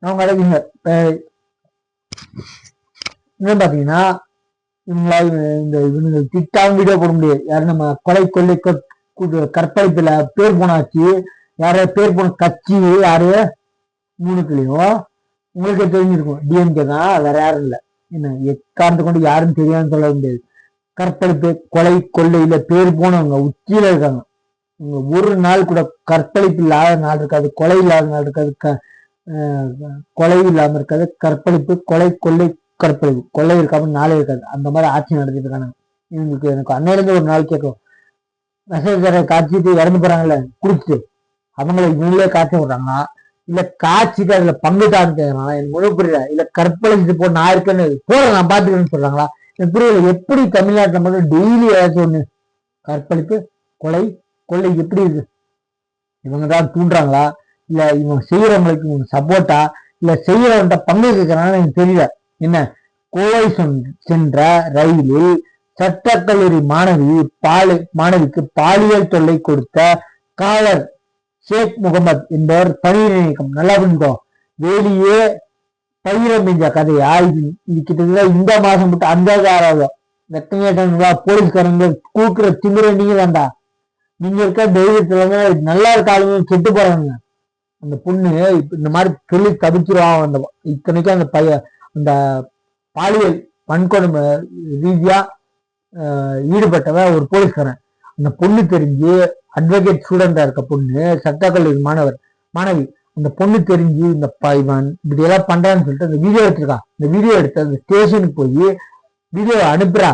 அவங்க அடைக்குங்க. இன்னும் பாத்தீங்கன்னா இவங்களால இந்த இவனுங்க திட்டாவும் வீடியோ போட முடியாது. யாரும் நம்ம கொலை கொள்ளை கற்பழிப்புல பேர் போனாச்சு, யாராவது பேர் போன கட்சி யாரு மூணுக்குள்ளயும் உங்களுக்கு தெரிஞ்சிருக்கும். டிஎம்கே தான், வேற யாரும் இல்லை. என்ன எக்காரணத்தை கொண்டு யாரும் தெரியாதுன்னு சொல்ல முடியாது. கற்பழிப்பு கொலை கொள்ளையில பேர் போனவங்க உச்சியில இருக்காங்க. ஒரு நாள் கூட கற்பழிப்பு இல்லாத நாள் இருக்காது, கொலை இல்லாத நாள் இருக்காது, கொலை இல்லாம இருக்காது, கற்பழிப்பு கொலை கொள்ளை கற்பழிப்பு கொள்ளை இருக்காம நாளே இருக்காது. அந்த மாதிரி ஆட்சி நடத்திட்டு இருக்காங்க இவங்களுக்கு. எனக்கு அன்னையிலிருந்து ஒரு நாள் கேட்கும், மெசேஜரை காய்ச்சிட்டு இறந்து போறாங்கல்ல குடிச்சிட்டு, அவங்கள இவங்களே காய்ச்ச விடுறாங்கன்னா இல்ல காய்ச்சிட்டு அதுல பங்குதான்னு கேட்கறாங்களா எனக்கு முழு புரியல. இல்ல கற்பழிச்சுட்டு போ நான் இருக்கேன்னு போற நான் பாத்துக்கிறேன்னு சொல்றாங்களா எனக்கு புரியல. எப்படி தமிழ்நாட்டில் மட்டும் டெய்லி ஏதாச்சும் ஒண்ணு கற்பழிப்பு கொலை கொள்ளை எப்படி இருக்கு? இவங்க தான் தூண்டுறாங்களா இல்ல இவங்க செய்யறவங்களுக்கு இவங்க சப்போர்ட்டா இல்ல செய்யறவன்ட்ட பங்கு கேட்கறாங்கன்னு எனக்கு தெரியல. என்ன கோவை சென்ற ரயிலில் சட்டக்கல்லூரி மாணவிக்கு பாலியல் தொல்லை கொடுத்த காலர் ஷேக் முகமது என்பவர் பணியிட நீக்கம். நல்லா புரிஞ்சுக்கோ, வெளியே பயிரம் பெஞ்ச கதையா இது. கிட்டத்தட்ட இந்த மாசம் மட்டும் 5,000 வெக்கங்கேட்டா போலீஸ்காரங்க கூக்குற திமிர நீங்க தான்டா. நீங்க இருக்க தைரியத்துல நல்லா இருக்க ஆளுங்க கெட்டு போறாங்க. அந்த பொண்ணு இந்த மாதிரி சொல்லி தவிச்சிருவான். அந்த இத்தனைக்கும் அந்த பாலியல் வன்கொடுமை ரீதியா ஈடுபட்டவன் ஒரு போலீஸ்காரன். அந்த பொண்ணு தெரிஞ்சு அட்வொகேட் ஸ்டூடெண்டா இருக்க பொண்ணு, சட்டக்கல்லூரி மாணவி, அந்த பொண்ணு தெரிஞ்சு இந்த இவன் இப்படி எல்லாம் பண்றான்னு சொல்லிட்டு அந்த வீடியோ எடுத்திருக்கான். இந்த வீடியோ எடுத்து அந்த ஸ்டேஷனுக்கு போய் வீடியோ அனுப்புறா.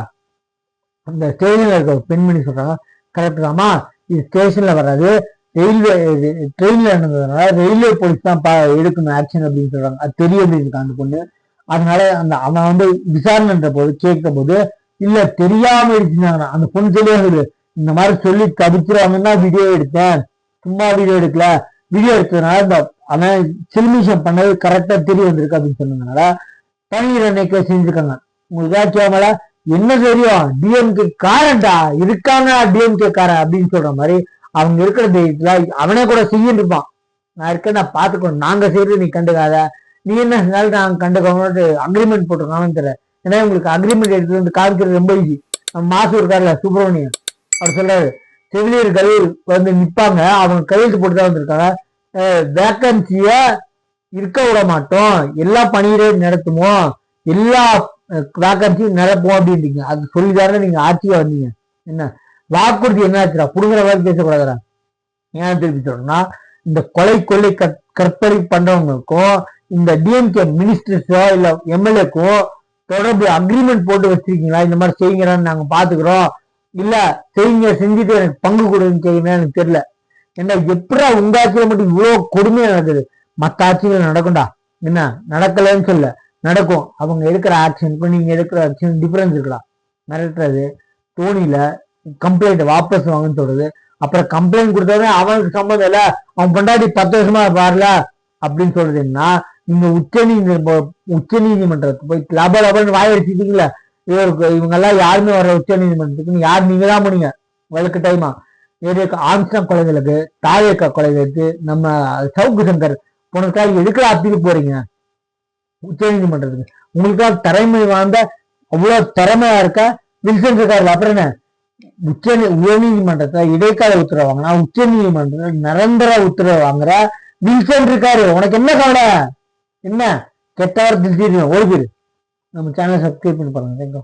அந்த ஸ்டேஷன்ல இருக்க பெண்மணி சொல்றாங்க, கரெக்ட் தாமா, இது ஸ்டேஷன்ல வராது, ரயில்வே ட்ரெயின்ல இருந்ததுனால ரயில்வே போலீஸ் தான் எடுக்கணும் ஆக்ஷன் அப்படின்னு சொல்றாங்க. அது தெரிய இருக்கான் அந்த பொண்ணு. அதனால அவன் விசாரணைன்ற போது கேட்கும் போது இல்ல தெரியாம எடுத்துனாங்க. அந்த பொண்ணு தெரியாது, இந்த மாதிரி சொல்லி தடுத்துருவாங்கன்னா வீடியோ எடுத்தேன், சும்மா வீடியோ எடுக்கல, வீடியோ எடுத்ததுனால இந்த அவன் சில்மிஷம் பண்ணது கரெக்டா தெரிய வந்திருக்கு அப்படின்னு சொன்னதுனால பணியிட நீக்கம் செஞ்சிருக்காங்க. உங்களுக்கு ஏதாச்சும் என்ன தெரியும், டிஎம்கே காரன்டா இருக்காங்க, டிஎம்கே காரன் அப்படின்னு சொல்ற மாதிரி அவங்க இருக்கிற தைரியத்துல அவனே கூட செய்யிட்டு இருப்பான். நான் இருக்கேன், நான் பாத்துக்கணும், நாங்க செய்யறது நீ கண்டுக்காத, நீ என்ன செஞ்சாலும் நாங்க கண்டுக்கோன்னு அக்ரிமெண்ட் போட்டிருக்காங்கன்னு தெரியல. ஏன்னா உங்களுக்கு அக்ரிமெண்ட் எடுத்து வந்து காமிக்கிறது ரொம்ப ஈஸி. மாசம் இருக்காருல்ல சுப்பிரமணியன், அவர் சொல்றாரு செவிலியர்கள் நிப்பாங்க, அவங்க கையெழுத்து போட்டுதான் வந்திருக்காங்க, வேக்கன்சிய இருக்க விட மாட்டோம், எல்லா பணியிடையும் நடத்துமோ, எல்லா வேக்கன்சியும் நிரப்போம் அப்படின்றீங்க. அது சொல்லிதானே நீங்க ஆட்சியா வந்தீங்க. என்ன வாக்குறுதி என்ன ஆச்சுடா, புடுங்குற மாதிரி பேசக்கூடாதுடா. ஏன் திருப்பி சொல்றேன்னா, இந்த கொலை கொள்ளை கற்பழி பண்றவங்களுக்கும் இந்த டிஎம்கே மினிஸ்டர்ஸோ இல்ல எம்எல்ஏக்கும் தொடர்பு அக்ரிமெண்ட் போட்டு வச்சிருக்கீங்களா, இந்த மாதிரி செய்யுங்கன்னு நாங்க பாத்துக்கிறோம், இல்ல செய்யுங்க செஞ்சுட்டு எனக்கு பங்கு கொடுன்னு கேட்குறேன் எனக்கு தெரியல. என்ன எப்படா உங்க ஆட்சியில மட்டும் இவ்வளவு கொடுமையா நடக்குது, மற்ற ஆட்சிகள் நடக்கும்டா. என்ன நடக்கலன்னு சொல்ல, நடக்கும். அவங்க எடுக்கிற ஆக்ஷனுக்கும் நீங்க எடுக்கிற ஆக்ஷன் டிஃபரன்ஸ் இருக்கலாம். மிரட்டுறது, தோணியில கம்ப்ளைண்ட் வாபஸ் வாங்கன்னு சொல்றது, அப்புறம் கம்ப்ளைண்ட் கொடுத்தவனே அவனுக்கு சம்மந்தம் இல்ல, அவன் பொண்டாட்டி 10 வருஷமா பாருல அப்படின்னு சொல்றது. என்ன நீங்க உச்ச நீதிமன்றத்துக்கு போய் லபன்னு வாயடிச்சிட்டீங்களா, இவங்க எல்லாம் யாருமே வர உச்ச நீதிமன்றத்துக்கு யார் நீங்க தான் போனீங்க வழக்கு டைமா. ஆம்ஸ்டாங் கொலைகளுக்கு, தாயக்கா கொலைகளுக்கு நம்ம சவுக்கு சங்கர் போனதுக்காக எதுக்குள்ள அப்பீல் போறீங்க உச்ச நீதிமன்றத்துக்கு? உங்களுக்காக திறமை வாழ்ந்த அவ்வளவு திறமையா இருக்க வில்சன் இருக்காரு, அப்புறம் என்ன உயர் நீதிமன்றத்துல இடைக்கால உத்தரவு வாங்கினா உச்ச நீதிமன்றத்துல நிரந்தர உத்தரவு வாங்குற வில்சன் இருக்காரு. உனக்கு என்ன கவலை? என்ன கெட்டவர் திடீர்னு ஓடிப்பிரு. நம்ம சேனலை சப்ஸ்கிரைப் பண்ணி பாருங்க.